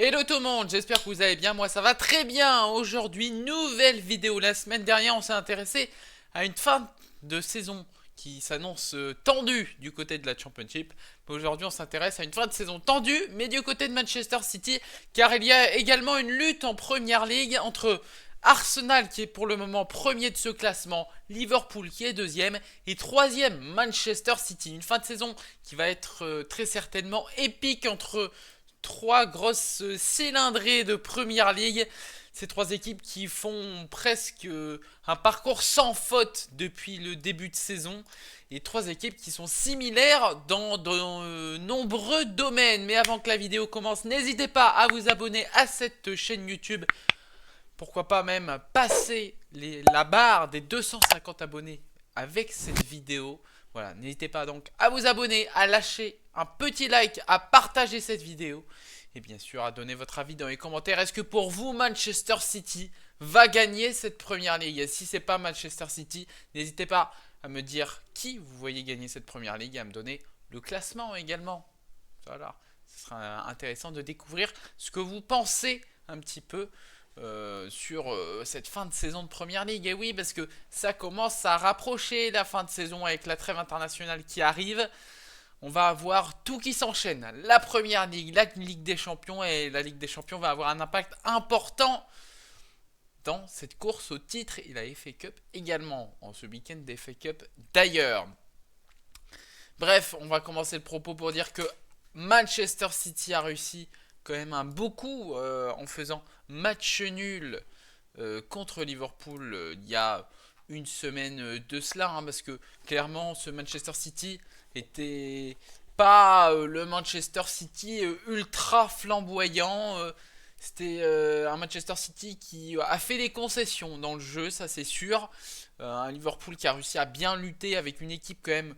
Hello tout le monde, j'espère que vous allez bien, moi ça va très bien. Aujourd'hui, nouvelle vidéo. La semaine dernière, on s'est intéressé à une fin de saison qui s'annonce tendue du côté de la Championship. Aujourd'hui, on s'intéresse à une fin de saison tendue, mais du côté de Manchester City, car il y a également une lutte en Première Ligue entre Arsenal qui est pour le moment premier de ce classement, Liverpool qui est deuxième et troisième Manchester City. Une fin de saison qui va être très certainement épique entre trois grosses cylindrées de Première Ligue. Ces trois équipes qui font presque un parcours sans faute depuis le début de saison. Et trois équipes qui sont similaires dans de nombreux domaines. Mais avant que la vidéo commence, n'hésitez pas à vous abonner à cette chaîne YouTube. Pourquoi pas même passer la barre des 250 abonnés avec cette vidéo. Voilà, n'hésitez pas donc à vous abonner, à lâcher un petit like, à partager cette vidéo et bien sûr à donner votre avis dans les commentaires. Est-ce que pour vous Manchester City va gagner cette première ligue? Si c'est pas Manchester City, n'hésitez pas à me dire qui vous voyez gagner cette première ligue et à me donner le classement également. Voilà, ce sera intéressant de découvrir ce que vous pensez un petit peu sur cette fin de saison de Première Ligue. Et oui, parce que ça commence à rapprocher la fin de saison avec la trêve internationale qui arrive. On va avoir tout qui s'enchaîne. La Première Ligue, la Ligue des Champions, et la Ligue des Champions va avoir un impact important dans cette course au titre et la FA Cup également, en ce week-end des FA Cup d'ailleurs. Bref, on va commencer le propos pour dire que Manchester City a réussi quand même un beau coup en faisant match nul contre Liverpool il y a une semaine de cela, hein, parce que clairement ce Manchester City était pas le Manchester City ultra flamboyant. C'était un Manchester City qui a fait des concessions dans le jeu, ça c'est sûr. Un Liverpool qui a réussi à bien lutter avec une équipe quand même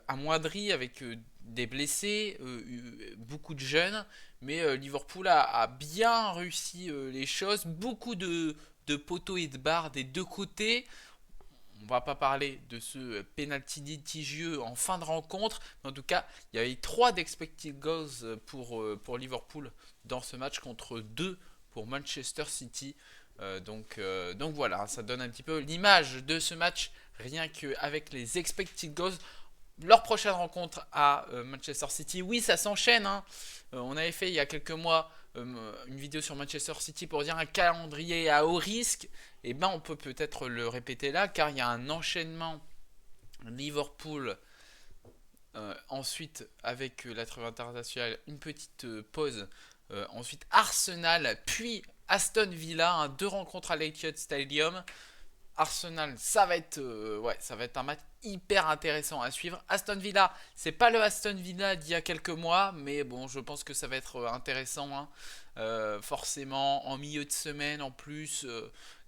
amoindrie, avec des blessés, beaucoup de jeunes. Mais Liverpool a bien réussi les choses. Beaucoup de poteaux et de barres des deux côtés. On va pas parler de ce penalty litigieux en fin de rencontre, mais en tout cas, il y avait 3 d'expected goals pour Liverpool dans ce match contre 2 pour Manchester City. Donc voilà, ça donne un petit peu l'image de ce match rien qu'avec les expected goals. Leur prochaine rencontre à Manchester City, oui, ça s'enchaîne, hein. On avait fait il y a quelques mois une vidéo sur Manchester City pour dire un calendrier à haut risque. Et ben on peut peut-être le répéter là, car il y a un enchaînement Liverpool, ensuite avec la trêve internationale, une petite pause, ensuite Arsenal, puis Aston Villa, hein, deux rencontres à l'Etihad Stadium. Arsenal, ça va être un match hyper intéressant à suivre. Aston Villa, c'est pas le Aston Villa d'il y a quelques mois, mais bon, je pense que ça va être intéressant, hein. Forcément, en milieu de semaine en plus,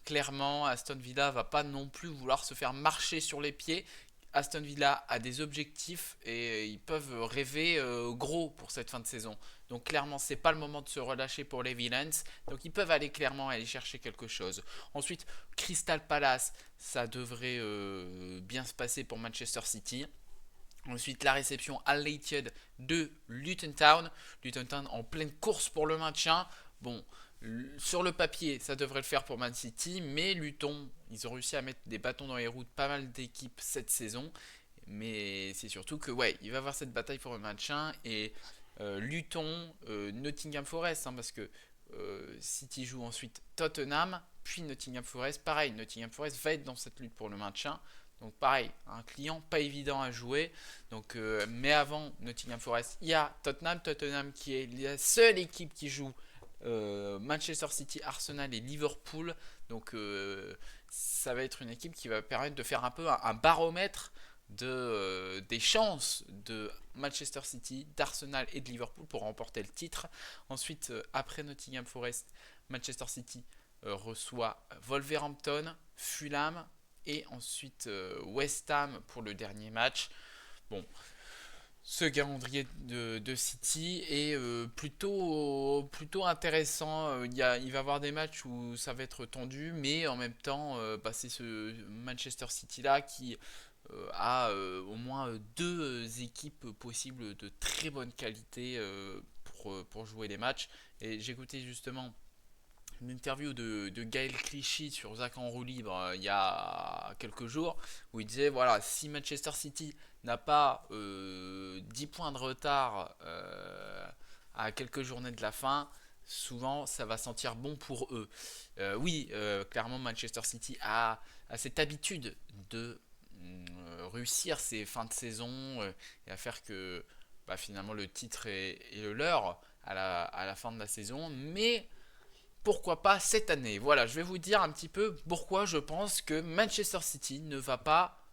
clairement, Aston Villa va pas non plus vouloir se faire marcher sur les pieds. Aston Villa a des objectifs et ils peuvent rêver gros pour cette fin de saison. Donc clairement, c'est pas le moment de se relâcher pour les Villains. Donc ils peuvent aller clairement aller chercher quelque chose. Ensuite, Crystal Palace, ça devrait bien se passer pour Manchester City. Ensuite, la réception à l'Etihad de Luton Town. Luton Town en pleine course pour le maintien. Bon, sur le papier, ça devrait le faire pour Man City, mais Luton, ils ont réussi à mettre des bâtons dans les roues de pas mal d'équipes cette saison. Mais c'est surtout que, ouais, il va y avoir cette bataille pour le maintien. Et Luton, Nottingham Forest, hein, parce que City joue ensuite Tottenham, puis Nottingham Forest. Pareil, Nottingham Forest va être dans cette lutte pour le maintien. Donc pareil, un client pas évident à jouer. Donc, mais avant Nottingham Forest, il y a Tottenham. Tottenham qui est la seule équipe qui joue Manchester City, Arsenal et Liverpool. Donc ça va être une équipe qui va permettre de faire un peu un baromètre des chances de Manchester City, d'Arsenal et de Liverpool pour remporter le titre. Ensuite, après Nottingham Forest, Manchester City reçoit Wolverhampton, Fulham et ensuite West Ham pour le dernier match. Bon, ce calendrier de City est plutôt intéressant. Il va y avoir des matchs où ça va être tendu, mais en même temps, bah, c'est ce Manchester City là qui a au moins deux équipes possibles de très bonne qualité pour jouer les matchs. Et j'écoutais justement une interview de Gaël Clichy sur Zach en roue libre il y a quelques jours, où il disait voilà, si Manchester City n'a pas 10 points de retard à quelques journées de la fin, souvent ça va sentir bon pour eux. Oui, clairement Manchester City a cette habitude de réussir ses fins de saison et à faire que bah, finalement le titre est le leur à la fin de la saison, mais pourquoi pas cette année. Voilà, je vais vous dire un petit peu pourquoi je pense que Manchester City ne va pas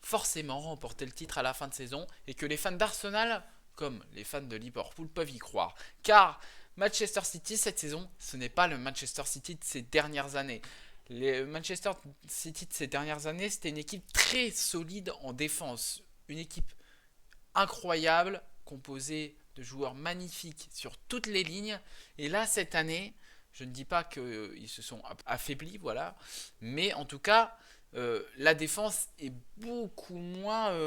forcément remporter le titre à la fin de saison et que les fans d'Arsenal, comme les fans de Liverpool, peuvent y croire. Car Manchester City cette saison, ce n'est pas le Manchester City de ces dernières années. Le Manchester City de ces dernières années, c'était une équipe très solide en défense. Une équipe incroyable, composée de joueurs magnifiques sur toutes les lignes. Et là, cette année, je ne dis pas qu'ils se sont affaiblis, voilà. Mais en tout cas, la défense est beaucoup moins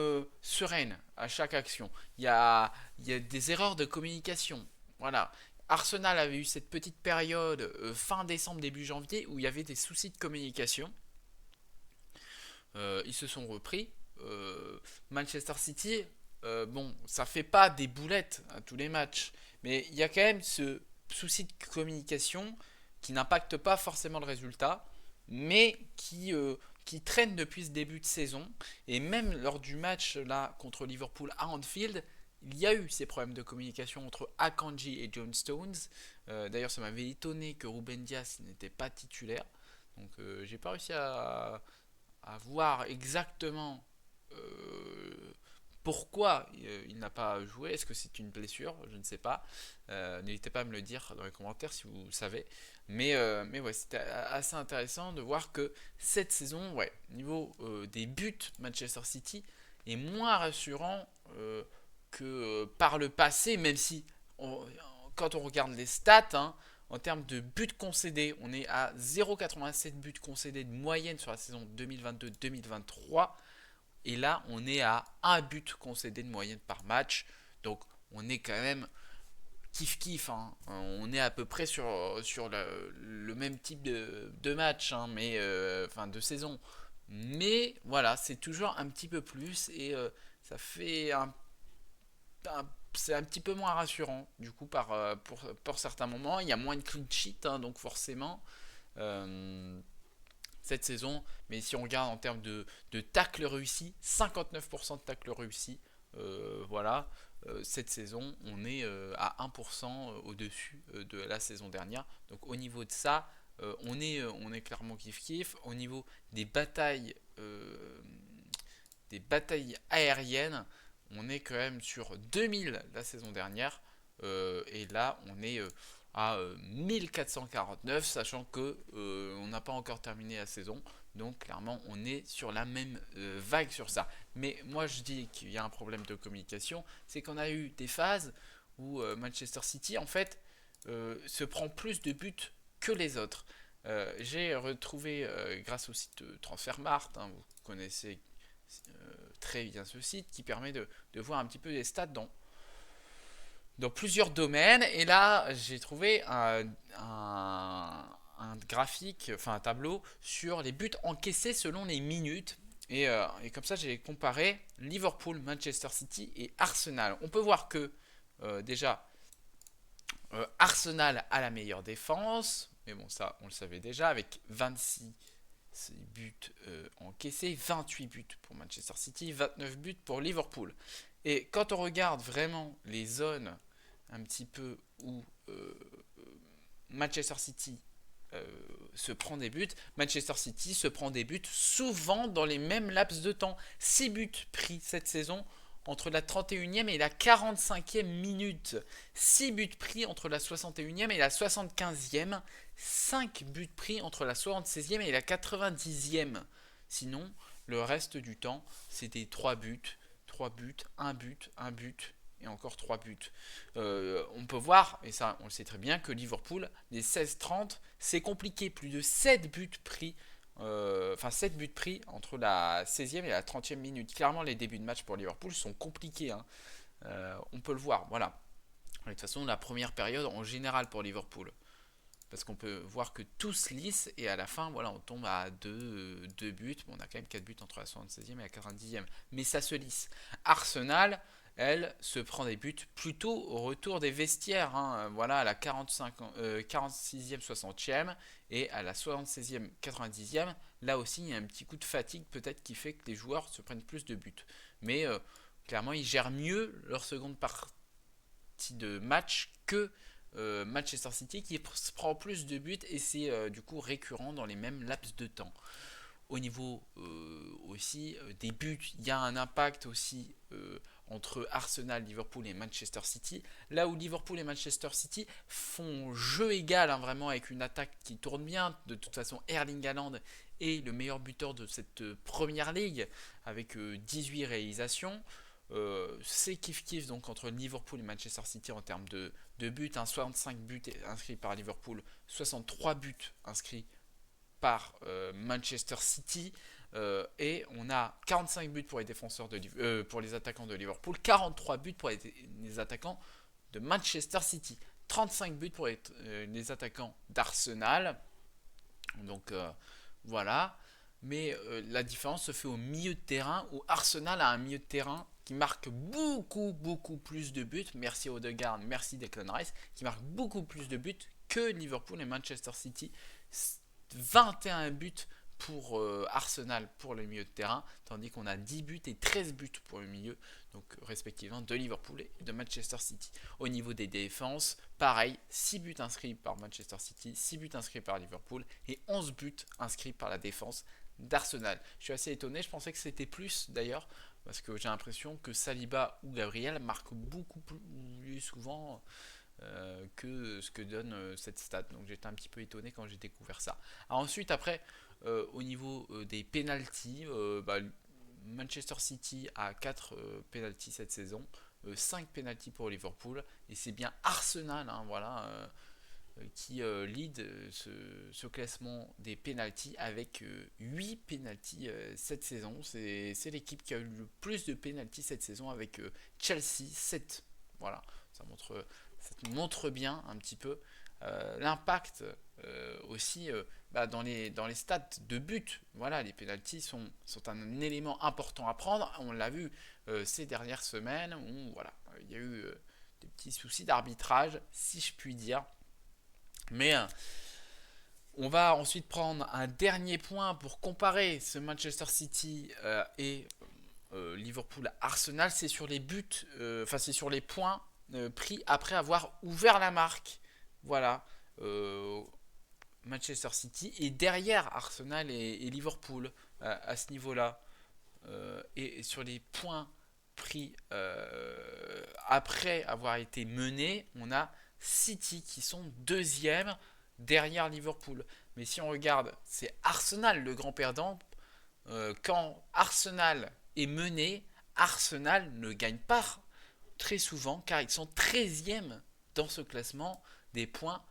sereine à chaque action. Il y a des erreurs de communication. Voilà. Arsenal avait eu cette petite période fin décembre, début janvier où il y avait des soucis de communication. Ils se sont repris. Manchester City, bon, ça fait pas des boulettes à tous les matchs, mais il y a quand même ce souci de communication qui n'impacte pas forcément le résultat, mais qui traîne depuis ce début de saison. Et même lors du match là contre Liverpool à Anfield, il y a eu ces problèmes de communication entre Akanji et John Stones. D'ailleurs, ça m'avait étonné que Ruben Dias n'était pas titulaire. Donc, j'ai pas réussi à voir exactement pourquoi il n'a pas joué. Est-ce que c'est une blessure? Je ne sais pas. N'hésitez pas à me le dire dans les commentaires si vous savez. Mais ouais, c'était assez intéressant de voir que cette saison, ouais, niveau des buts, Manchester City est moins rassurant que par le passé, même si quand on regarde les stats, hein, en termes de buts concédés, on est à 0,87 buts concédés de moyenne sur la saison 2022-2023. Et là, on est à un but concédé de moyenne par match. Donc, on est quand même kiff-kiff. Hein. On est à peu près sur le même type de match, hein, mais, enfin de saison. Mais voilà, c'est toujours un petit peu plus et ça fait c'est un petit peu moins rassurant du coup pour certains moments. Il y a moins de clean sheet, hein, donc forcément. Euh, cette saison, mais si on regarde en termes de tacles réussis, 59% de tacles réussis, voilà, cette saison, on est à 1% au-dessus de la saison dernière. Donc au niveau de ça, on est clairement kiff-kiff. Au niveau des batailles aériennes, on est quand même sur 2000 la saison dernière. Et là, on est à 1449, sachant que on n'a pas encore terminé la saison. Donc clairement, on est sur la même vague sur ça. Mais moi, je dis qu'il y a un problème de communication, c'est qu'on a eu des phases où Manchester City, en fait, se prend plus de buts que les autres. J'ai retrouvé, grâce au site Transfermarkt, hein, vous connaissez très bien ce site, qui permet de voir un petit peu les stats dans plusieurs domaines. Et là, j'ai trouvé un graphique, enfin un tableau sur les buts encaissés selon les minutes. Et comme ça, j'ai comparé Liverpool, Manchester City et Arsenal. On peut voir que déjà, Arsenal a la meilleure défense. Mais bon, ça, on le savait déjà, avec 26 buts encaissés, 28 buts pour Manchester City, 29 buts pour Liverpool. Et quand on regarde vraiment les zones un petit peu où Manchester City se prend des buts, Manchester City se prend des buts souvent dans les mêmes laps de temps. 6 buts pris cette saison entre la 31e et la 45e minute. 6 buts pris entre la 61e et la 75e. 5 buts pris entre la 76e et la 90e. Sinon, le reste du temps, c'était 3 buts, 3 buts, 1 but, 1 but et encore 3 buts. On peut voir, et ça on le sait très bien, que Liverpool, les 16-30, c'est compliqué. Plus de 7 buts pris. 7 buts pris entre la 16e et la 30e minute. Clairement, les débuts de match pour Liverpool sont compliqués. Hein. On peut le voir. Voilà. De toute façon, la première période en général pour Liverpool. Parce qu'on peut voir que tout se lisse et à la fin, voilà, on tombe à deux buts. Bon, on a quand même 4 buts entre la 76e et la 90e. Mais ça se lisse. Arsenal, elle, se prend des buts plutôt au retour des vestiaires. Hein. Voilà, à la 46e, 60e et à la 76e, 90e. Là aussi, il y a un petit coup de fatigue peut-être qui fait que les joueurs se prennent plus de buts. Mais clairement, ils gèrent mieux leur seconde partie de match que Manchester City qui prend plus de buts et c'est du coup récurrent dans les mêmes laps de temps. Au niveau aussi des buts, il y a un impact aussi entre Arsenal, Liverpool et Manchester City. Là où Liverpool et Manchester City font jeu égal, hein, vraiment avec une attaque qui tourne bien. De toute façon, Erling Haaland est le meilleur buteur de cette première ligue avec 18 réalisations. C'est kiff-kiff donc entre Liverpool et Manchester City en termes de buts. 65 buts inscrits par Liverpool, 63 buts inscrits par Manchester City. Et on a 45 buts pour les défenseurs pour les attaquants de Liverpool, 43 buts pour les attaquants de Manchester City, 35 buts pour les attaquants d'Arsenal. Donc voilà. Mais la différence se fait au milieu de terrain où Arsenal a un milieu de terrain qui marque beaucoup plus de buts. Merci Odegaard, merci Declan Rice, qui marque beaucoup plus de buts que Liverpool et Manchester City. 21 buts pour Arsenal pour le milieu de terrain, tandis qu'on a 10 buts et 13 buts pour le milieu, donc respectivement de Liverpool et de Manchester City. Au niveau des défenses, pareil, 6 buts inscrits par Manchester City, 6 buts inscrits par Liverpool et 11 buts inscrits par la défense d'Arsenal. Je suis assez étonné, je pensais que c'était plus d'ailleurs, parce que j'ai l'impression que Saliba ou Gabriel marquent beaucoup plus souvent que ce que donne cette stat. Donc j'étais un petit peu étonné quand j'ai découvert ça. Alors ensuite, après, au niveau des penalties, Manchester City a 4 penalties cette saison, 5 penalties pour Liverpool, et c'est bien Arsenal, hein, voilà, qui lead ce classement des penalties avec 8 penalties cette saison. C'est l'équipe qui a eu le plus de penalties cette saison avec Chelsea 7. Voilà, ça montre bien un petit peu l'impact aussi dans les stats de but. Voilà, les pénaltys sont un élément important à prendre. On l'a vu ces dernières semaines où voilà, il y a eu des petits soucis d'arbitrage, si je puis dire. Mais on va ensuite prendre un dernier point pour comparer ce Manchester City et Liverpool-Arsenal. C'est sur les buts, c'est sur les points pris après avoir ouvert la marque. Voilà. Manchester City et derrière Arsenal et Liverpool à ce niveau-là. Et sur les points pris après avoir été mené, on a City qui sont deuxième derrière Liverpool. Mais si on regarde, c'est Arsenal le grand perdant. Quand Arsenal est mené, Arsenal ne gagne pas très souvent car ils sont 13e dans ce classement des points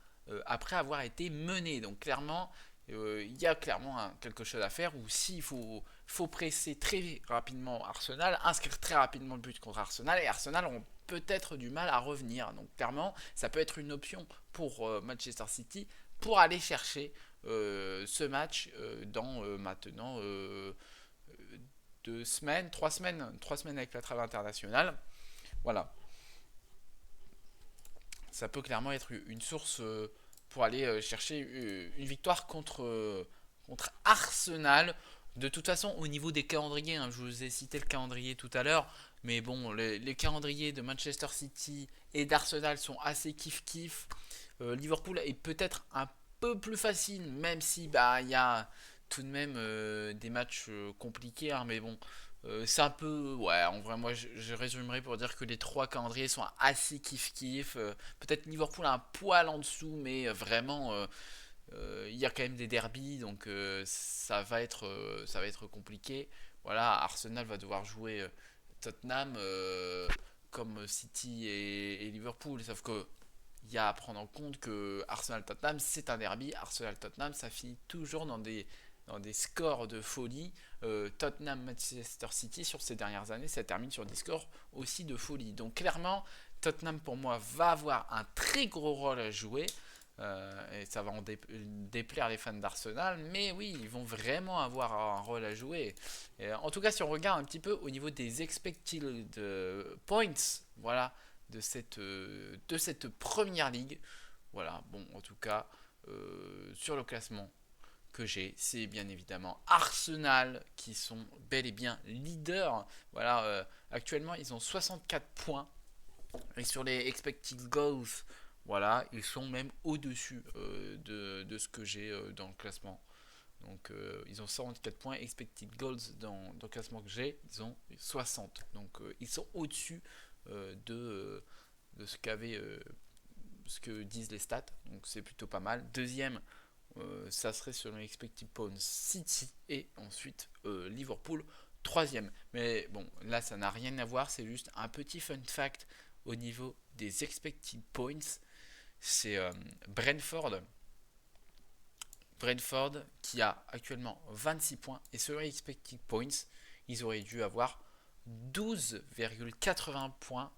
après avoir été mené. Donc clairement, il y a clairement quelque chose à faire, ou s'il faut presser très rapidement Arsenal, inscrire très rapidement le but contre Arsenal, et Arsenal ont peut-être du mal à revenir. Donc clairement, ça peut être une option pour Manchester City pour aller chercher ce match dans maintenant 2 semaines, 3 semaines avec la trêve internationale. Voilà. Ça peut clairement être une source pour aller chercher une victoire contre Arsenal. De toute façon, au niveau des calendriers, hein, je vous ai cité le calendrier tout à l'heure, mais bon, les calendriers de Manchester City et d'Arsenal sont assez kiff-kiff. Liverpool est peut-être un peu plus facile, même si il y a tout de même des matchs compliqués, hein, mais bon, c'est un peu. Ouais, en vrai, moi je résumerai pour dire que les trois calendriers sont assez kiff-kiff. Peut-être Liverpool a un poil en dessous, mais vraiment, il y a quand même des derbies, donc ça va être compliqué. Voilà, Arsenal va devoir jouer Tottenham comme City et Liverpool, sauf que. Il y a à prendre en compte que Arsenal-Tottenham, c'est un derby. Arsenal-Tottenham, ça finit toujours dans des scores de folie. Tottenham-Manchester City, sur ces dernières années, ça termine sur des scores aussi de folie. Donc clairement, Tottenham pour moi va avoir un très gros rôle à jouer. Et ça va en déplaire les fans d'Arsenal, mais oui, ils vont vraiment avoir un rôle à jouer. Et, en tout cas, si on regarde un petit peu au niveau des expected points, voilà, de cette première ligue, voilà, bon, en tout cas, sur le classement que j'ai, c'est bien évidemment Arsenal qui sont bel et bien leaders. Voilà, actuellement, ils ont 64 points. Et sur les expected goals, voilà, ils sont même au-dessus de ce que j'ai dans le classement. Donc ils ont 44 points, expected goals dans le classement que j'ai, ils ont 60. Donc ils sont au-dessus de ce que disent les stats. Donc c'est plutôt pas mal. Deuxième, ça serait sur les expected points City et ensuite Liverpool. Troisième. Mais bon, là ça n'a rien à voir, c'est juste un petit fun fact au niveau des expected points. C'est Brentford. Brentford qui a actuellement 26 points et sur les expected points, ils auraient dû avoir 12,80 points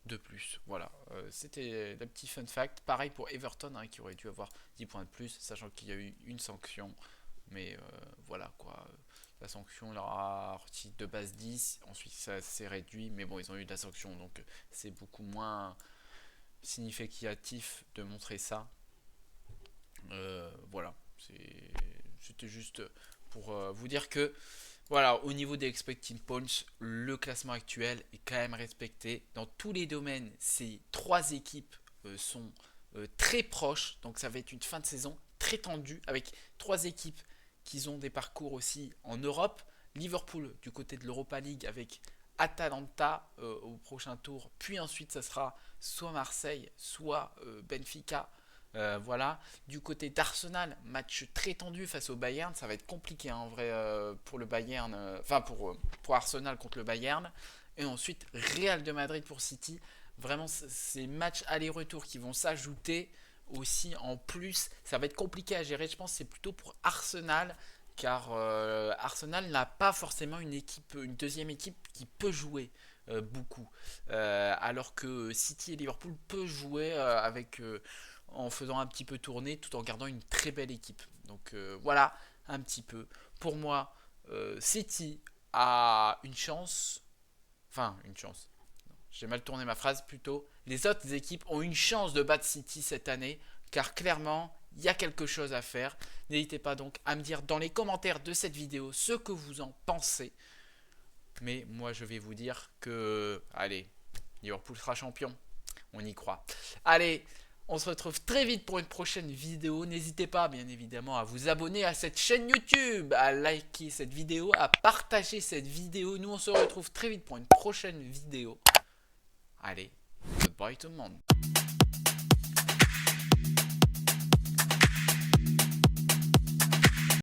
de plus. Voilà, c'était le petit fun fact. Pareil pour Everton hein, qui aurait dû avoir 10 points de plus, sachant qu'il y a eu une sanction. Mais voilà quoi. La sanction leur a sorti de base 10, ensuite ça s'est réduit, mais bon, ils ont eu de la sanction, donc c'est beaucoup moins significatif de montrer ça. Voilà, c'était juste pour vous dire que voilà, au niveau des expecting points, le classement actuel est quand même respecté. Dans tous les domaines, ces trois équipes sont très proches. Donc ça va être une fin de saison très tendue avec trois équipes qui ont des parcours aussi en Europe. Liverpool du côté de l'Europa League avec Atalanta au prochain tour. Puis ensuite, ça sera soit Marseille, soit Benfica. Voilà, du côté d'Arsenal, match très tendu face au Bayern, ça va être compliqué hein, en vrai pour le Bayern, enfin pour Arsenal contre le Bayern, et ensuite Real de Madrid pour City. Vraiment, ces matchs aller-retour qui vont s'ajouter aussi en plus, ça va être compliqué à gérer. Je pense que c'est plutôt pour Arsenal, car Arsenal n'a pas forcément une deuxième équipe qui peut jouer beaucoup, alors que City et Liverpool peuvent jouer avec en faisant un petit peu tourner tout en gardant une très belle équipe. Donc voilà un petit peu. Pour moi, City a une chance. Enfin, une chance. J'ai mal tourné ma phrase plutôt. Les autres équipes ont une chance de battre City cette année. Car clairement, il y a quelque chose à faire. N'hésitez pas donc à me dire dans les commentaires de cette vidéo ce que vous en pensez. Mais moi, je vais vous dire que... Allez, Liverpool sera champion. On y croit. Allez, on se retrouve très vite pour une prochaine vidéo. N'hésitez pas, bien évidemment, à vous abonner à cette chaîne YouTube, à liker cette vidéo, à partager cette vidéo. Nous, on se retrouve très vite pour une prochaine vidéo. Allez, goodbye tout le monde.